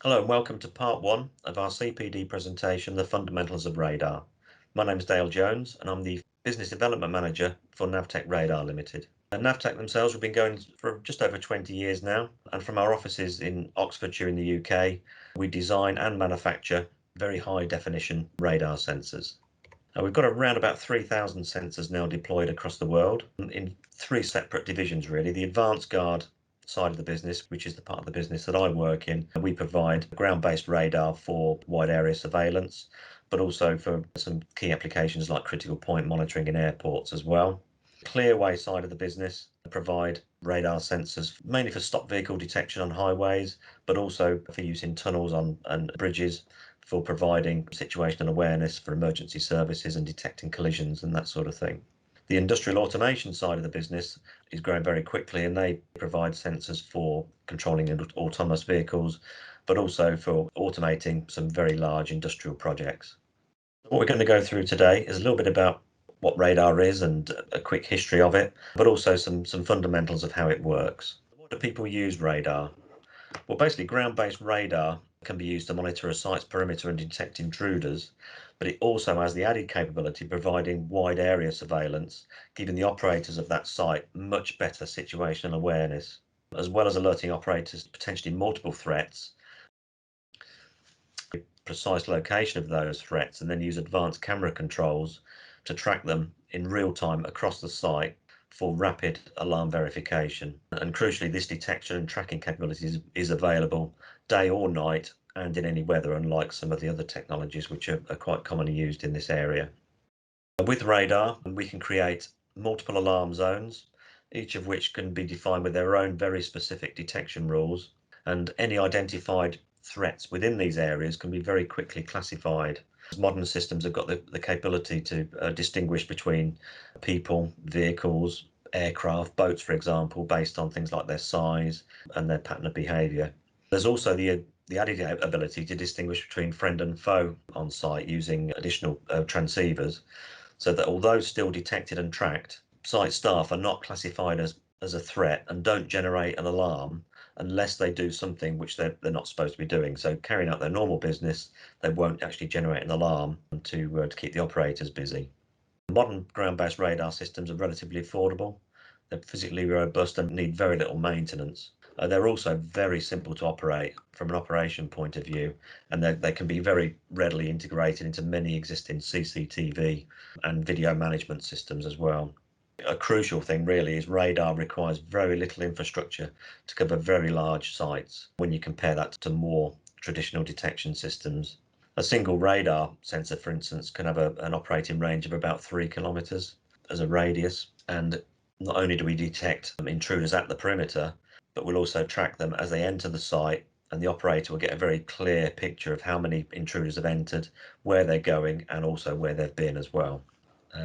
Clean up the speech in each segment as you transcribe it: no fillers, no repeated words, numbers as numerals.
Hello and welcome to part one of our CPD presentation, The Fundamentals of Radar. My name is Dale Jones and I'm the Business Development Manager for Navtech Radar Limited. Navtech themselves have been going for just over 20 years now, and from our offices in Oxfordshire in the UK, we design and manufacture very high definition radar sensors. We've got around about 3,000 sensors now deployed across the world in three separate divisions really. The Advanced Guard side of the business, which is the part of the business that I work in, we provide ground-based radar for wide area surveillance, but also for some key applications like critical point monitoring in airports as well. Clearway side of the business provide radar sensors mainly for stopped vehicle detection on highways, but also for use in tunnels and bridges for providing situational awareness for emergency services and detecting collisions and that sort of thing. The industrial automation side of the business is growing very quickly, and they provide sensors for controlling autonomous vehicles, but also for automating some very large industrial projects. What we're going to go through today is a little bit about what radar is and a quick history of it, but also some fundamentals of how it works. What do people use radar? Well, basically, ground-based radar can be used to monitor a site's perimeter and detect intruders, but it also has the added capability of providing wide area surveillance, giving the operators of that site much better situational awareness, as well as alerting operators to potentially multiple threats, precise location of those threats, and then use advanced camera controls to track them in real time across the site for rapid alarm verification. And crucially, this detection and tracking capability is available day or night and in any weather, unlike some of the other technologies which are quite commonly used in this area. With radar, we can create multiple alarm zones, each of which can be defined with their own very specific detection rules, and any identified threats within these areas can be very quickly classified. Modern systems have got the capability to distinguish between people, vehicles, aircraft, boats, for example, based on things like their size and their pattern of behaviour. There's also the added ability to distinguish between friend and foe on site using additional transceivers, so that although still detected and tracked, site staff are not classified as a threat and don't generate an alarm unless they do something which they're not supposed to be doing. So carrying out their normal business, they won't actually generate an alarm to keep the operators busy. Modern ground-based radar systems are relatively affordable. They're physically robust and need very little maintenance. They're also very simple to operate from an operation point of view, and they can be very readily integrated into many existing CCTV and video management systems as well. A crucial thing really is radar requires very little infrastructure to cover very large sites when you compare that to more traditional detection systems. A single radar sensor, for instance, can have an operating range of about 3 kilometers as a radius, and not only do we detect intruders at the perimeter, but we'll also track them as they enter the site, and the operator will get a very clear picture of how many intruders have entered, where they're going, and also where they've been as well.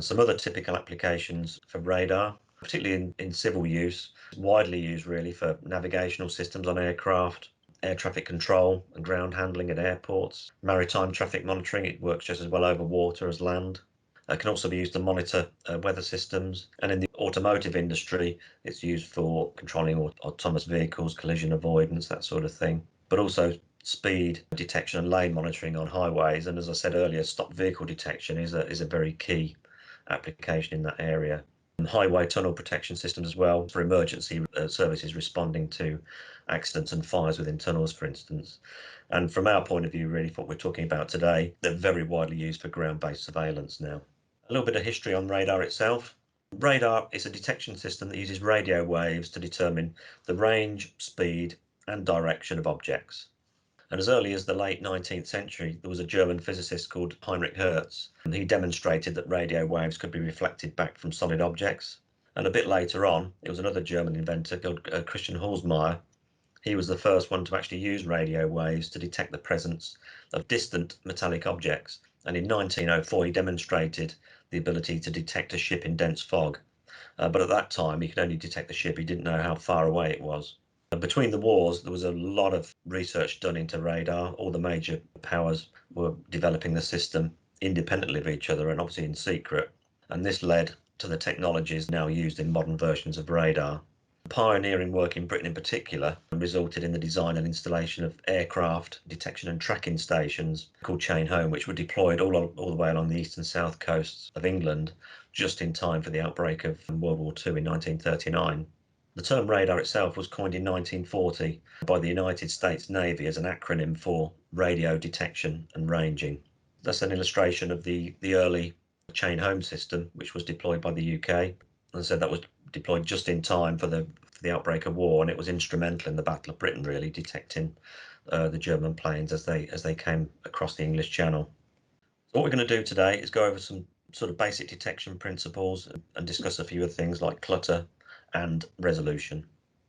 Some other typical applications for radar, particularly in civil use, widely used really for navigational systems on aircraft, air traffic control and ground handling at airports, maritime traffic monitoring. It works just as well over water as land. It can also be used to monitor weather systems, and in the automotive industry, it's used for controlling autonomous vehicles, collision avoidance, that sort of thing, but also speed detection and lane monitoring on highways. And as I said earlier, stopped vehicle detection is a very key application in that area. And highway tunnel protection systems as well for emergency services responding to accidents and fires within tunnels, for instance. And from our point of view, really, for what we're talking about today, they're very widely used for ground-based surveillance now. A little bit of history on radar itself. Radar is a detection system that uses radio waves to determine the range, speed, and direction of objects. And as early as the late 19th century, there was a German physicist called Heinrich Hertz, and he demonstrated that radio waves could be reflected back from solid objects. And a bit later on, it was another German inventor called Christian Holzmeier. He was the first one to actually use radio waves to detect the presence of distant metallic objects. And in 1904, he demonstrated the ability to detect a ship in dense fog. But at that time, he could only detect the ship. He didn't know how far away it was. Between the wars, there was a lot of research done into radar. All the major powers were developing the system independently of each other and obviously in secret. And this led to the technologies now used in modern versions of radar. Pioneering work in Britain in particular resulted in the design and installation of aircraft detection and tracking stations called Chain Home, which were deployed all the way along the east and south coasts of England just in time for the outbreak of World War II in 1939. The term radar itself was coined in 1940 by the United States Navy as an acronym for radio detection and ranging. That's an illustration of the early Chain Home system, which was deployed by the UK. And so that was deployed just in time for the outbreak of war, and it was instrumental in the Battle of Britain, really detecting the German planes as they came across the English Channel. So what we're going to do today is go over some sort of basic detection principles and discuss a few of things like clutter and resolution.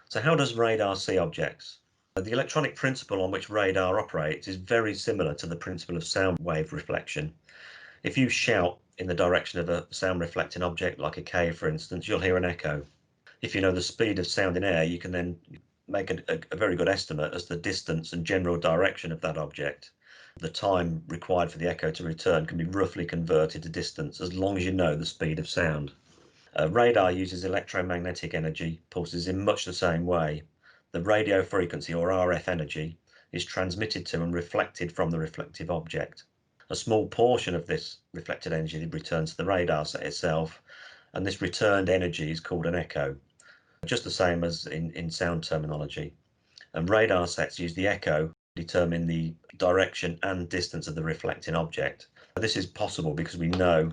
So how does radar see objects? The electronic principle on which radar operates is very similar to the principle of sound wave reflection. If you shout in the direction of a sound reflecting object, like a cave for instance, you'll hear an echo. If you know the speed of sound in air, you can then make a very good estimate as to the distance and general direction of that object. The time required for the echo to return can be roughly converted to distance as long as you know the speed of sound. Radar uses electromagnetic energy pulses in much the same way. The radio frequency, or RF energy, is transmitted to and reflected from the reflective object. A small portion of this reflected energy returns to the radar set itself, and this returned energy is called an echo, just the same as in sound terminology. And radar sets use the echo to determine the direction and distance of the reflecting object. This is possible because we know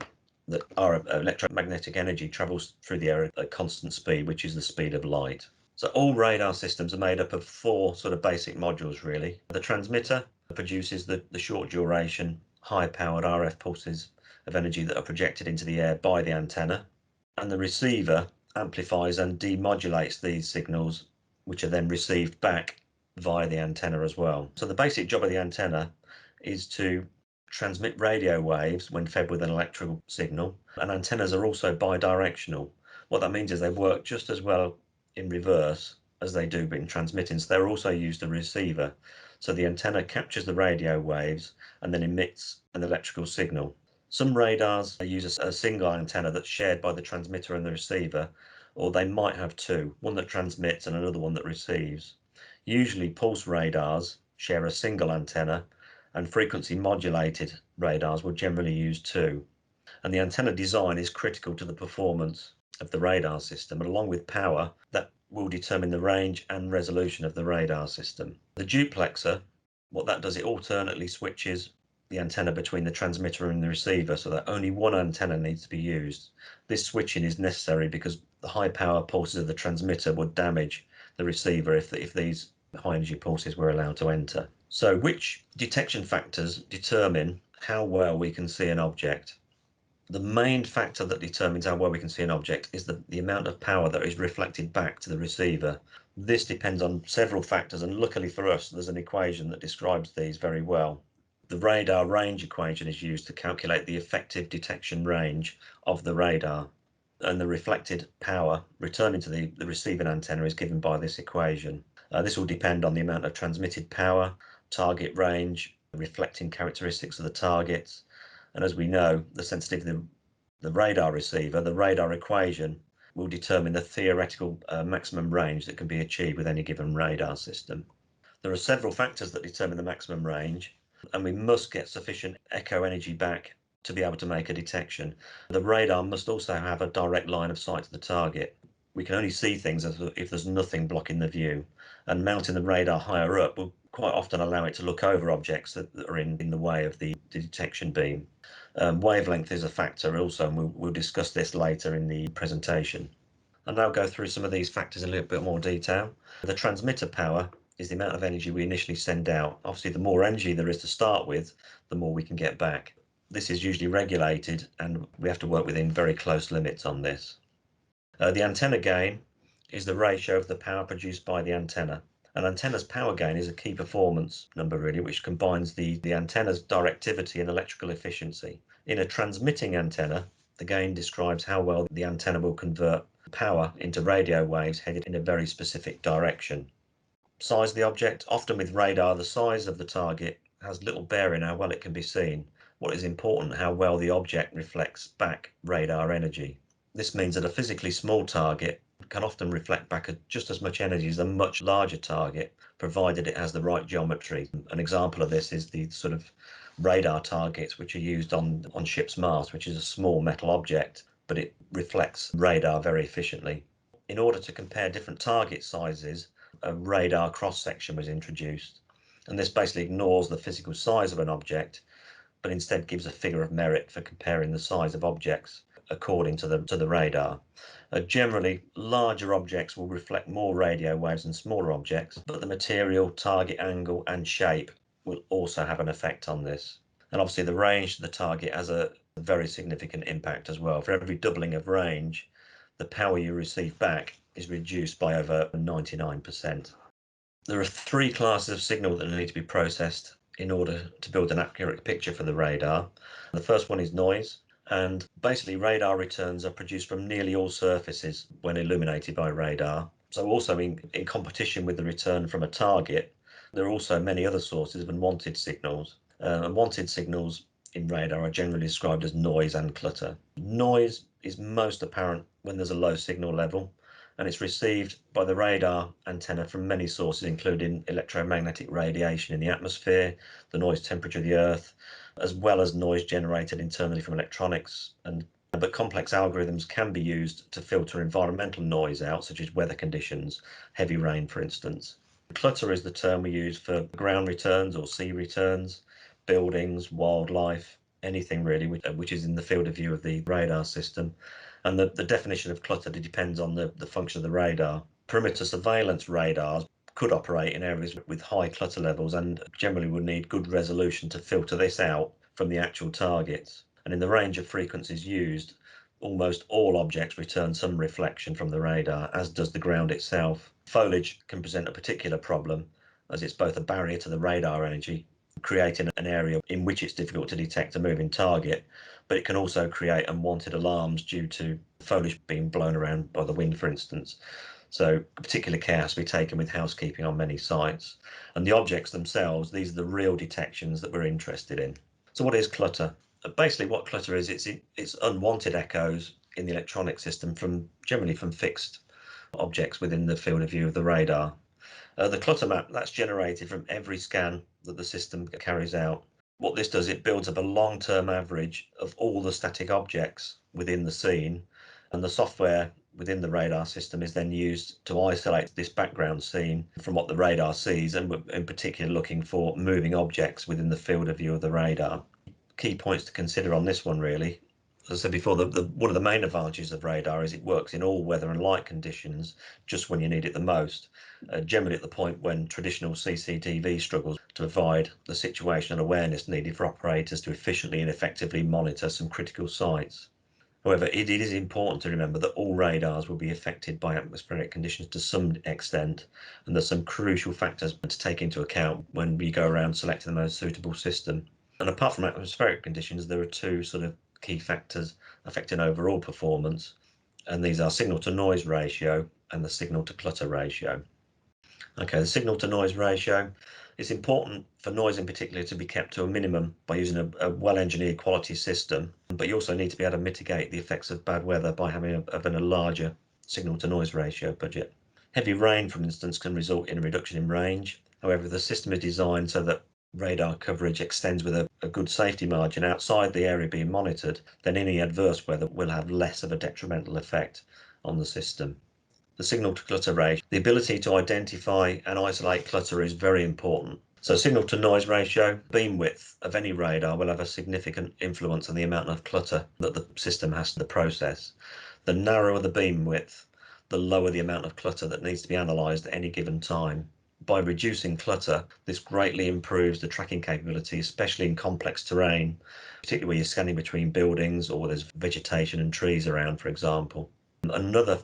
that our electromagnetic energy travels through the air at a constant speed, which is the speed of light. So all radar systems are made up of four sort of basic modules, really. The transmitter produces the short duration, high-powered RF pulses of energy that are projected into the air by the antenna, and the receiver amplifies and demodulates these signals, which are then received back via the antenna as well. So the basic job of the antenna is to transmit radio waves when fed with an electrical signal, and antennas are also bidirectional. What that means is they work just as well in reverse as they do in transmitting, so they're also used as a receiver. So the antenna captures the radio waves and then emits an electrical signal. Some radars use a single antenna that's shared by the transmitter and the receiver, or they might have two, one that transmits and another one that receives. Usually pulse radars share a single antenna, and frequency modulated radars will generally use two. And the antenna design is critical to the performance of the radar system, and along with power, that will determine the range and resolution of the radar system. The duplexer, what that does, it alternately switches the antenna between the transmitter and the receiver so that only one antenna needs to be used. This switching is necessary because the high power pulses of the transmitter would damage the receiver if these high energy pulses were allowed to enter. So which detection factors determine how well we can see an object? The main factor that determines how well we can see an object is the amount of power that is reflected back to the receiver. This depends on several factors, and luckily for us, there's an equation that describes these very well. The radar range equation is used to calculate the effective detection range of the radar, and the reflected power returning to the receiving antenna is given by this equation. This will depend on the amount of transmitted power, target range, reflecting characteristics of the targets, and as we know, the sensitivity of the radar receiver, the radar equation, will determine the theoretical maximum range that can be achieved with any given radar system. There are several factors that determine the maximum range, and we must get sufficient echo energy back to be able to make a detection. The radar must also have a direct line of sight to the target. We can only see things if there's nothing blocking the view, and mounting the radar higher up will quite often allow it to look over objects that are in the way of the detection beam. Wavelength is a factor also, and we'll discuss this later in the presentation. I'll now go through some of these factors in a little bit more detail. The transmitter power is the amount of energy we initially send out. Obviously, the more energy there is to start with, the more we can get back. This is usually regulated, and we have to work within very close limits on this. The antenna gain is the ratio of the power produced by the antenna. An antenna's power gain is a key performance number, really, which combines the antenna's directivity and electrical efficiency. In a transmitting antenna, the gain describes how well the antenna will convert power into radio waves headed in a very specific direction. Size of the object, often with radar, the size of the target has little bearing how well it can be seen. What is important, how well the object reflects back radar energy. This means that a physically small target can often reflect back just as much energy as a much larger target, provided it has the right geometry. An example of this is the sort of radar targets which are used on ships' masts, which is a small metal object, but it reflects radar very efficiently. In order to compare different target sizes, a radar cross-section was introduced, and this basically ignores the physical size of an object, but instead gives a figure of merit for comparing the size of objects according to the radar. Generally, larger objects will reflect more radio waves than smaller objects, but the material, target angle, and shape will also have an effect on this. And obviously, the range to the target has a very significant impact as well. For every doubling of range, the power you receive back is reduced by over 99%. There are three classes of signal that need to be processed in order to build an accurate picture for the radar. The first one is noise, and basically radar returns are produced from nearly all surfaces when illuminated by radar. So also in competition with the return from a target, there are also many other sources of unwanted signals. Unwanted signals in radar are generally described as noise and clutter. Noise is most apparent when there's a low signal level, and it's received by the radar antenna from many sources, including electromagnetic radiation in the atmosphere, the noise temperature of the Earth, as well as noise generated internally from electronics. But complex algorithms can be used to filter environmental noise out, such as weather conditions, heavy rain, for instance. Clutter is the term we use for ground returns or sea returns, buildings, wildlife, anything really which is in the field of view of the radar system. And the definition of clutter depends on the function of the radar. Perimeter surveillance radars could operate in areas with high clutter levels and generally would need good resolution to filter this out from the actual targets. And in the range of frequencies used, almost all objects return some reflection from the radar, as does the ground itself. Foliage can present a particular problem, as it's both a barrier to the radar energy, creating an area in which it's difficult to detect a moving target, but it can also create unwanted alarms due to foliage being blown around by the wind, for instance. So particular care has to be taken with housekeeping on many sites. And the objects themselves, these are the real detections that we're interested in. So what is clutter? Basically what clutter is, it's unwanted echoes in the electronic system generally from fixed objects within the field of view of the radar. The clutter map, that's generated from every scan that the system carries out. What this does, it builds up a long-term average of all the static objects within the scene, and the software within the radar system is then used to isolate this background scene from what the radar sees, and in particular looking for moving objects within the field of view of the radar. Key points to consider on this one really. As I said before, one of the main advantages of radar is it works in all weather and light conditions just when you need it the most, generally at the point when traditional CCTV struggles to provide the situational awareness needed for operators to efficiently and effectively monitor some critical sites. However, it is important to remember that all radars will be affected by atmospheric conditions to some extent, and there's some crucial factors to take into account when we go around selecting the most suitable system. And apart from atmospheric conditions, there are two sort of key factors affecting overall performance, and these are signal to noise ratio and the signal to clutter ratio. Okay, the signal to noise ratio is important for noise in particular to be kept to a minimum by using a well-engineered quality system, but you also need to be able to mitigate the effects of bad weather by having a larger signal to noise ratio budget. Heavy rain, for instance, can result in a reduction in range. However, the system is designed so that radar coverage extends with a good safety margin outside the area being monitored, then any adverse weather will have less of a detrimental effect on the system. The signal to clutter ratio, the ability to identify and isolate clutter is very important. So signal to noise ratio, beam width of any radar will have a significant influence on the amount of clutter that the system has to process. The narrower the beam width, the lower the amount of clutter that needs to be analysed at any given time. By reducing clutter, this greatly improves the tracking capability, especially in complex terrain, particularly where you're scanning between buildings or there's vegetation and trees around, for example. Another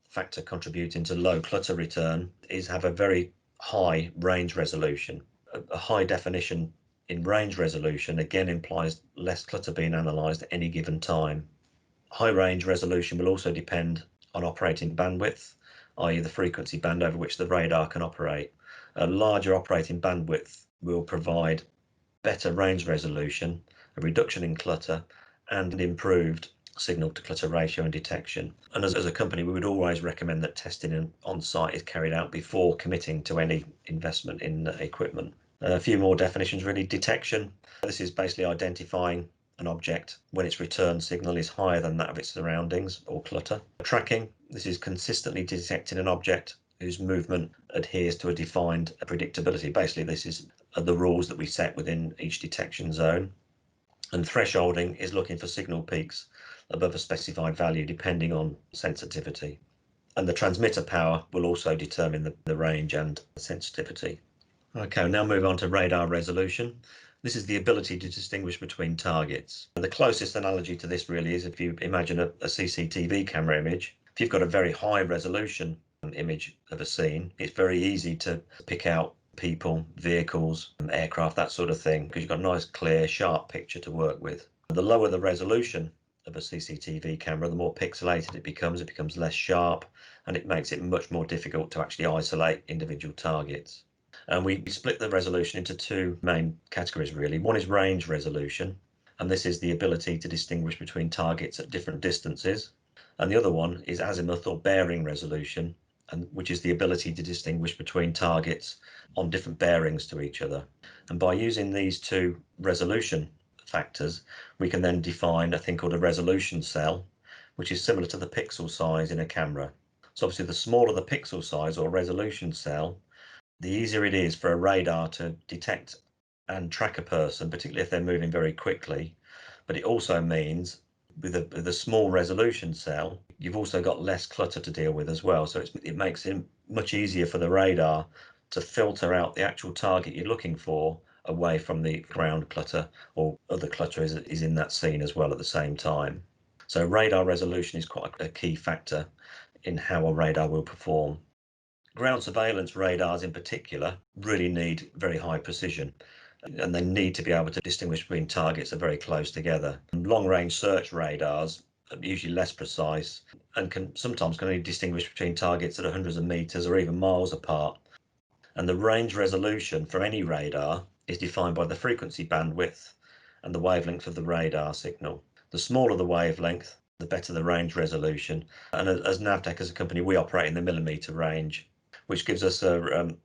factor contributing to low clutter return is have a very high range resolution. A high definition in range resolution again implies less clutter being analysed at any given time. High range resolution will also depend on operating bandwidth, i.e. the frequency band over which the radar can operate. A larger operating bandwidth will provide better range resolution, a reduction in clutter, and improved signal to clutter ratio and detection. And as a company, we would always recommend that testing on site is carried out before committing to any investment in equipment. A few more definitions really. Detection, this is basically identifying an object when its return signal is higher than that of its surroundings or clutter. Tracking, this is consistently detecting an object whose movement adheres to a defined predictability. Basically, this is the rules that we set within each detection zone. And thresholding is looking for signal peaks above a specified value depending on sensitivity. And the transmitter power will also determine the range and sensitivity. Okay, we'll now move on to radar resolution. This is the ability to distinguish between targets. The closest analogy to this really is if you imagine a CCTV camera image. If you've got a very high resolution image of a scene, it's very easy to pick out people, vehicles, aircraft, that sort of thing, because you've got a nice, clear, sharp picture to work with. The lower the resolution of a CCTV camera, the more pixelated it becomes less sharp, and it makes it much more difficult to actually isolate individual targets. And we split the resolution into two main categories, really. One is range resolution, and this is the ability to distinguish between targets at different distances. And the other one is azimuth or bearing resolution, which is the ability to distinguish between targets on different bearings to each other. And by using these two resolution factors, we can then define a thing called a resolution cell, which is similar to the pixel size in a camera. So obviously, the smaller the pixel size or resolution cell, the easier it is for a radar to detect and track a person, particularly if they're moving very quickly. But it also means with a small resolution cell, you've also got less clutter to deal with as well. So it makes it much easier for the radar to filter out the actual target you're looking for away from the ground clutter or other clutter is in that scene as well at the same time. So radar resolution is quite a key factor in how a radar will perform. Ground surveillance radars in particular really need very high precision, and they need to be able to distinguish between targets that are very close together. Long-range search radars are usually less precise and can sometimes only distinguish between targets that are hundreds of meters or even miles apart. And the range resolution for any radar is defined by the frequency bandwidth and the wavelength of the radar signal. The smaller the wavelength, the better the range resolution. And as Navtech, as a company, we operate in the millimeter range, which gives us a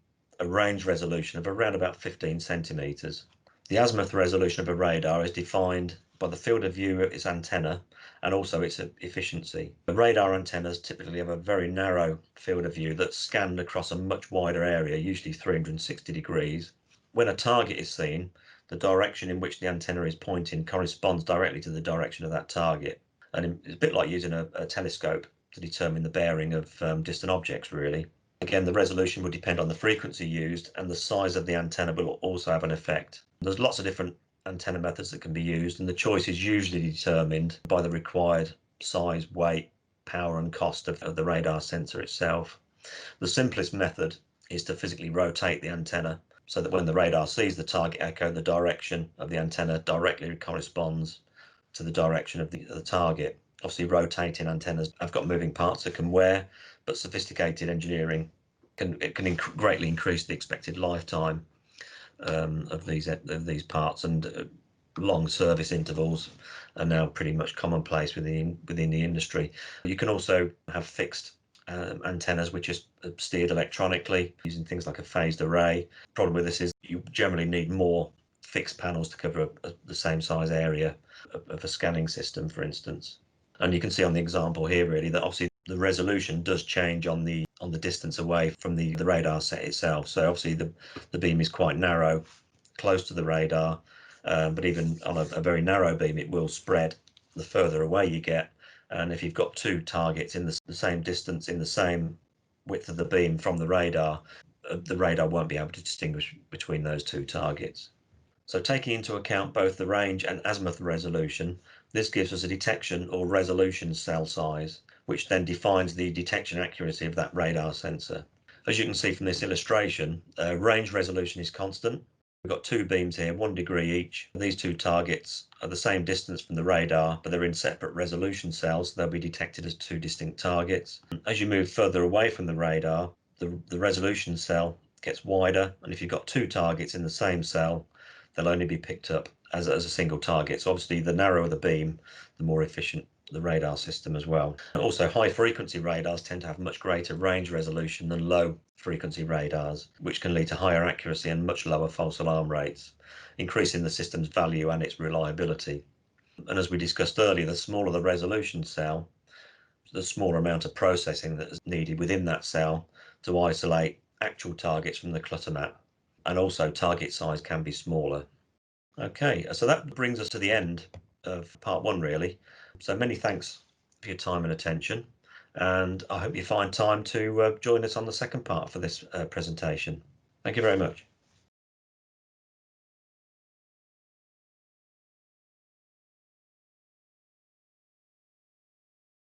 range resolution of around about 15 centimeters. The azimuth resolution of a radar is defined by the field of view of its antenna and also its efficiency. The radar antennas typically have a very narrow field of view that's scanned across a much wider area, usually 360 degrees. When a target is seen, the direction in which the antenna is pointing corresponds directly to the direction of that target. And it's a bit like using a telescope to determine the bearing of distant objects, really. Again, the resolution will depend on the frequency used, and the size of the antenna will also have an effect. There's lots of different antenna methods that can be used, and the choice is usually determined by the required size, weight, power and cost of the radar sensor itself. The simplest method is to physically rotate the antenna so that when the radar sees the target echo, the direction of the antenna directly corresponds to the direction of the target. Obviously, rotating antennas have got moving parts that can wear, but sophisticated engineering can greatly increase the expected lifetime of these parts, and long service intervals are now pretty much commonplace within the industry. You can also have fixed antennas which are steered electronically using things like a phased array. Problem with this is you generally need more fixed panels to cover the same size area of a scanning system, for instance. And you can see on the example here really that obviously the resolution does change on the distance away from the radar set itself. So obviously the beam is quite narrow, close to the radar, but even on a very narrow beam, it will spread the further away you get. And if you've got two targets in the same distance, in the same width of the beam from the radar won't be able to distinguish between those two targets. So taking into account both the range and azimuth resolution, this gives us a detection or resolution cell size, which then defines the detection accuracy of that radar sensor. As you can see from this illustration, range resolution is constant. We've got two beams here, 1 degree each. These two targets are the same distance from the radar, but they're in separate resolution cells. They'll be detected as two distinct targets. As you move further away from the radar, the resolution cell gets wider, and if you've got two targets in the same cell, they'll only be picked up as a single target. So obviously, the narrower the beam, the more efficient the radar system as well. Also, high frequency radars tend to have much greater range resolution than low frequency radars, which can lead to higher accuracy and much lower false alarm rates, increasing the system's value and its reliability. And as we discussed earlier, the smaller the resolution cell, the smaller amount of processing that is needed within that cell to isolate actual targets from the clutter map. And also target size can be smaller. Okay, so that brings us to the end of part one, really. So many thanks for your time and attention, and I hope you find time to join us on the second part for this presentation. Thank you very much.